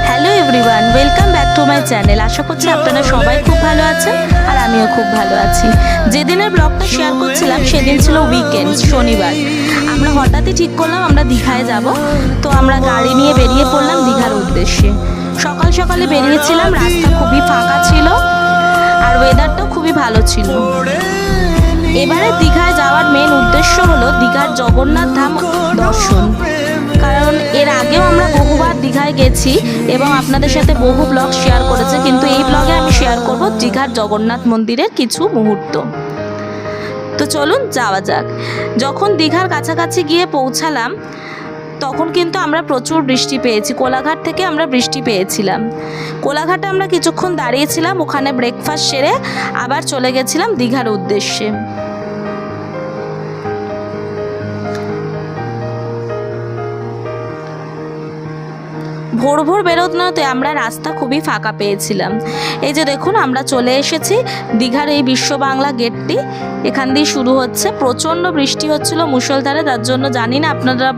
Hello everyone, welcome back to my channel. আশা করছি আপনারা সবাই খুব ভালো আছেন আর আমিও খুব ভালো আছি। যেদিনের ব্লগটা শেয়ার করছিলাম সেদিন ছিল উইকেন্ড, শনিবার। আমরা হঠাৎই ঠিক করলাম আমরা দীঘায় যাব। তো আমরা গাড়ি নিয়ে বেরিয়ে পড়লাম দীঘার উদ্দেশ্যে। সকাল সকালে বেরিয়েছিলাম, রাস্তা খুবই ফাঁকা ছিল আর ওয়েদারটাও খুবই ভালো ছিল। এবারে দীঘায় যাওয়ার মেন উদ্দেশ্য হলো দীঘার জগন্নাথ ধাম দর্শন। কারণ এর আগেও আমরা বহুবার দীঘায় গেছি এবং আপনাদের সাথে বহু ব্লগ শেয়ার করেছে, কিন্তু এই ব্লগে আমি শেয়ার করব দীঘার জগন্নাথ মন্দিরের কিছু মুহূর্ত। তো চলুন যাওয়া যাক। যখন দীঘার কাছাকাছি গিয়ে পৌঁছালাম তখন কিন্তু আমরা প্রচুর বৃষ্টি পেয়েছি। কোলাঘাট থেকে আমরা বৃষ্টি পেয়েছিলাম। কোলাঘাটে আমরা কিছুক্ষণ দাঁড়িয়েছিলাম, ওখানে ব্রেকফাস্ট সেরে আবার চলে গেছিলাম দীঘার উদ্দেশ্যে। ভোর ভোর বেরোতে আমরা রাস্তা খুবই ফাঁকা পেয়েছিলাম। এই যে দেখুন, আমরা চলে এসেছি দীঘার এই বিশ্ব বাংলা গেটটি। এখান দিয়ে শুরু হচ্ছে। প্রচণ্ড বৃষ্টি হচ্ছিল মুষলধারে, তার জন্য জানি না আপনারা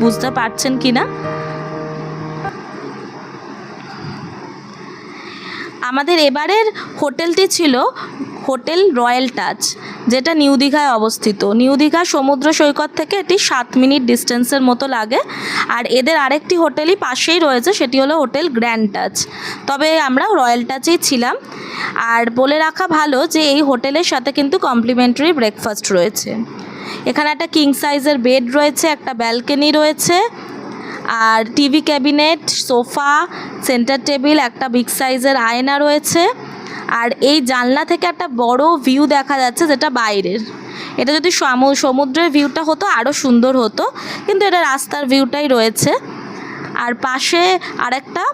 বুঝতে পারছেন কি না। আমাদের এবারের হোটেলটি ছিল হোটেল রয়্যাল টাচ, যেটা নিউ দীঘায় অবস্থিত। নিউ দীঘা সমুদ্র সৈকত থেকে এটি 7 মিনিট ডিস্টেন্সের মতো লাগে। আর এদের আরেকটি হোটেলই পাশেই রয়েছে, সেটি হলো হোটেল গ্র্যান্ড টাচ। তবে আমরা রয়্যাল টাচেই ছিলাম। আর বলে রাখা ভালো যে এই হোটেলের সাথে কিন্তু কমপ্লিমেন্টারি ব্রেকফাস্ট রয়েছে। এখানে একটা কিং সাইজের বেড রয়েছে, একটা ব্যালকনি রয়েছে, আর TV cabinet, sofa, centre table, একটা বিগ সাইজের আয়না রয়েছে। আর এই জানলা থেকে একটা বড় ভিউ দেখা যাচ্ছে, যেটা বাইরের। এটা যদি সমুদ্রের ভিউটা হতো আরও সুন্দর হতো, কিন্তু এটা রাস্তার ভিউটাই রয়েছে। আর পাশে আরেকটা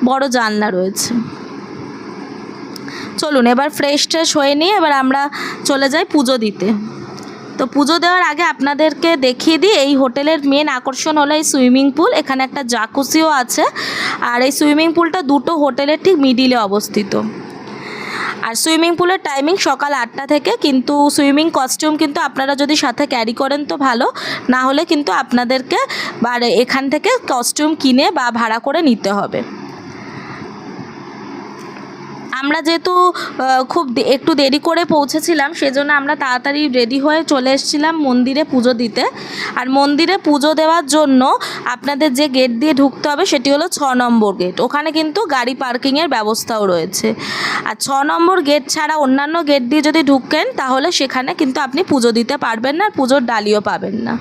বড় জানলা রয়েছে। চলুন এবার ফ্রেশ ট্রেশ হয়ে নিয়ে এবার আমরা চলে যাই পুজো দিতে। তো পুজো দেওয়ার আগে আপনাদেরকে দেখিয়ে দিই, এই হোটেলের মেন আকর্ষণ হলো এই সুইমিং পুল। এখানে একটা জাকুসিও আছে। আর এই সুইমিং পুলটা দুটো হোটেলের ঠিক মিডিলে অবস্থিত। আর সুইমিং পুলের টাইমিং সকাল 8টা থেকে, কিন্তু সুইমিং কস্টিউম কিন্তু আপনারা যদি সাথে ক্যারি করেন তো ভালো, না হলে কিন্তু আপনাদেরকে এখান থেকে কস্টিউম কিনে বা ভাড়া করে নিতে হবে। আমরা যেহেতু খুব একটু দেরি করে পৌঁছেছিলাম, সেজন্য আমরা তাড়াতাড়ি রেডি হয়ে চলে এসেছিলাম মন্দিরে পুজো দিতে। আর মন্দিরে পুজো দেওয়ার জন্য আপনাদের যে গেট দিয়ে ঢুকতে হবে সেটি হলো 6 নম্বর গেট। ওখানে কিন্তু গাড়ি পার্কিংয়ের ব্যবস্থাও রয়েছে। আর 6 নম্বর গেট ছাড়া অন্যান্য গেট দিয়ে যদি ঢুকেন তাহলে সেখানে কিন্তু আপনি পুজো দিতে পারবেন না, পুজোর ডালিও পাবেন না।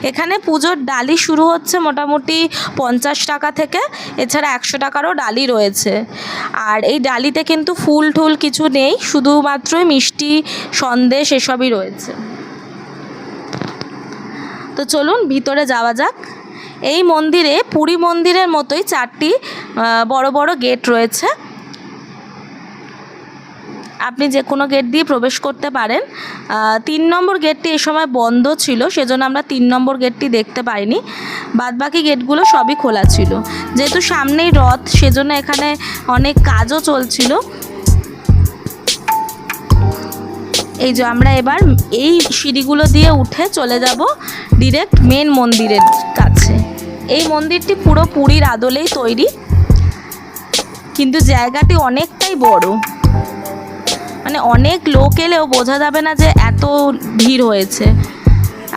এখানে পুজোর ডালি শুরু হচ্ছে মোটামুটি 50 টাকা থেকে, এছাড়া 100 টাকারও ডালি রয়েছে। আর এই ডালিতে কিন্তু ফুল টুল কিছু নেই, শুধুমাত্রই মিষ্টি, সন্দেশ এসবই রয়েছে। তো চলুন ভিতরে যাওয়া যাক। এই মন্দিরে পুরী মন্দিরের মতোই 4টি বড় বড় গেট রয়েছে। আপনি যে কোনো গেট দিয়ে প্রবেশ করতে পারেন। 3 নম্বর গেটটি এ সময় বন্ধ ছিল, সেজন্য আমরা 3 নম্বর গেটটি দেখতে পাইনি। বাদবাকি গেটগুলো সবই খোলা ছিল। যেহেতু সামনেই রথ, সেজন্য এখানে অনেক কাজও চলছিল। এই যে আমরা এবার এই সিঁড়িগুলো দিয়ে উঠে চলে যাব ডিরেক্ট মেন মন্দিরের কাছে। এই মন্দিরটি পুরো পুরীর আদলেই তৈরি, কিন্তু জায়গাটি অনেকটাই বড়। মানে অনেক লোক এলেও বোঝা যাবে না যে এত ভিড় হয়েছে।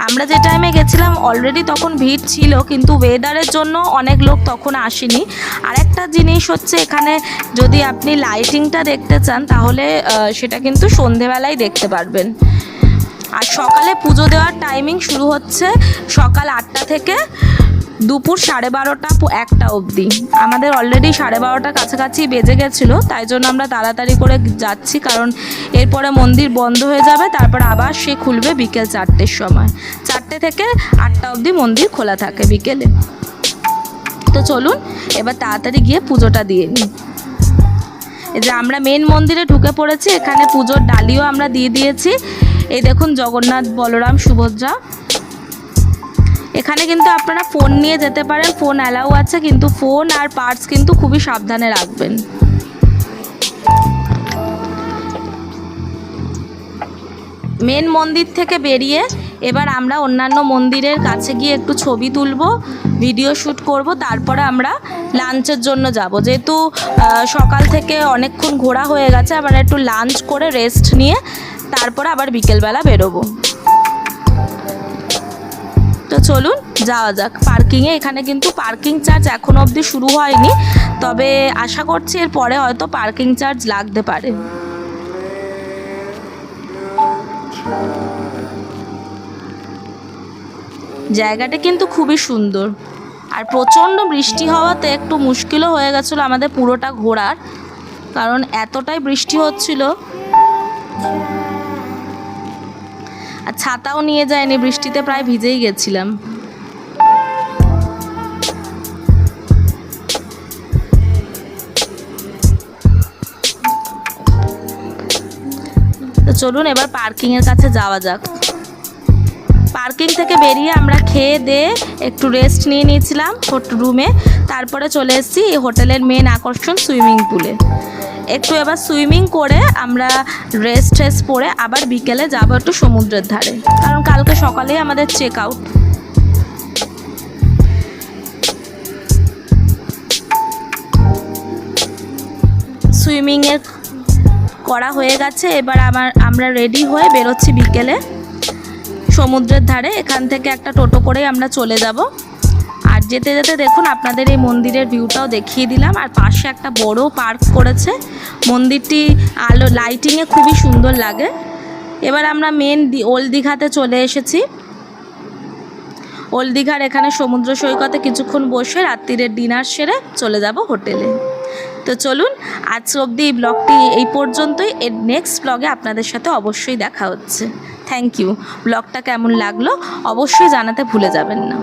আমরা যে টাইমে গেছিলাম অলরেডি তখন ভিড় ছিল, কিন্তু ওয়েদারের জন্য অনেক লোক তখন আসেনি। আরেকটা জিনিস হচ্ছে, এখানে যদি আপনি লাইটিংটা দেখতে চান তাহলে সেটা কিন্তু সন্ধেবেলায় দেখতে পারবেন। আর সকালে পুজো দেওয়ার টাইমিং শুরু হচ্ছে সকাল 8টা থেকে দুপুর 12:30 1টা অবধি। আমাদের অলরেডি 12:30 কাছাকাছি বেজে গেছিলো, তাই জন্য আমরা তাড়াতাড়ি করে যাচ্ছি, কারণ এরপরে মন্দির বন্ধ হয়ে যাবে। তারপর আবার সে খুলবে বিকেল 4টের সময়। 4টে থেকে 8টা অবধি মন্দির খোলা থাকে বিকেলে। তো চলুন এবার তাড়াতাড়ি গিয়ে পুজোটা দিয়ে নিই। এই যে আমরা মেন মন্দিরে ঢুকে পড়েছি। এখানে পুজোর ডালিও আমরা দিয়ে দিয়েছি। এই দেখুন জগন্নাথ, বলরাম, সুভদ্রা। এখানে কিন্তু আপনারা ফোন নিয়ে যেতে পারেন, ফোন অ্যালাউ আছে, কিন্তু ফোন আর পার্স কিন্তু খুবই সাবধানে রাখবেন। মেন মন্দির থেকে বেরিয়ে এবার আমরা অন্যান্য মন্দিরের কাছে গিয়ে একটু ছবি তুলব, ভিডিও শ্যুট করব, তারপরে আমরা লাঞ্চের জন্য যাব। যেহেতু সকাল থেকে অনেকক্ষণ ঘোরা হয়ে গেছে, আবার একটু লাঞ্চ করে রেস্ট নিয়ে তারপরে আবার বিকেলবেলা বেরোবো। তো চলুন যাওয়া যাক পার্কিংয়ে। এখানে কিন্তু পার্কিং চার্জ এখনও অবধি শুরু হয়নি, তবে আশা করছি এর পরে হয়তো পার্কিং চার্জ লাগতে পারে। জায়গাটা কিন্তু খুবই সুন্দর, আর প্রচণ্ড বৃষ্টি হওয়াতে একটু মুশকিলও হয়ে গেছিলো আমাদের পুরোটা ঘোরার, কারণ এতটাই বৃষ্টি হচ্ছিল। আর ছাতাও নিয়ে যায়নি, বৃষ্টিতে প্রায় ভিজেই গেছিলাম। তো চলুন এবার পার্কিংয়ের কাছে যাওয়া যাক। পার্কিং থেকে বেরিয়ে আমরা খেয়ে দিয়ে একটু রেস্ট নিয়ে নিয়েছিলাম রুমে, তারপরে চলে এসেছি এই হোটেলের মেন আকর্ষণ সুইমিং পুলে। একটু এবার সুইমিং করে আমরা রেস্ট পরে আবার বিকেলে যাবো একটু সমুদ্রের ধারে, কারণ কালকে সকালেই আমাদের চেক আউট। সুইমিংয়ের করা হয়ে গেছে, এবার আমরা রেডি হয়ে বেরোচ্ছি বিকেলে সমুদ্রের ধারে। এখান থেকে একটা টোটো করেই আমরা চলে যাব। আর যেতে যেতে দেখুন আপনাদের এই মন্দিরের ভিউটাও দেখিয়ে দিলাম। আর পাশে একটা বড় পার্ক করেছে, মন্দিরটি আলো লাইটিংয়ে খুবই সুন্দর লাগে। এবার আমরা মেন ওল্ড দীঘাতে চলে এসেছি। ওল্ড দীঘার এখানে সমুদ্র সৈকতে কিছুক্ষণ বসে রাত্রিরের ডিনার সেরে চলে যাব হোটেলে। তো চলুন আজ অবধি এই ব্লগটি এই পর্যন্তই। এর নেক্সট ব্লগে আপনাদের সাথে অবশ্যই দেখা হচ্ছে। Thank you. ব্লগটা কেমন লাগলো অবশ্যই জানাতে ভুলে যাবেন না।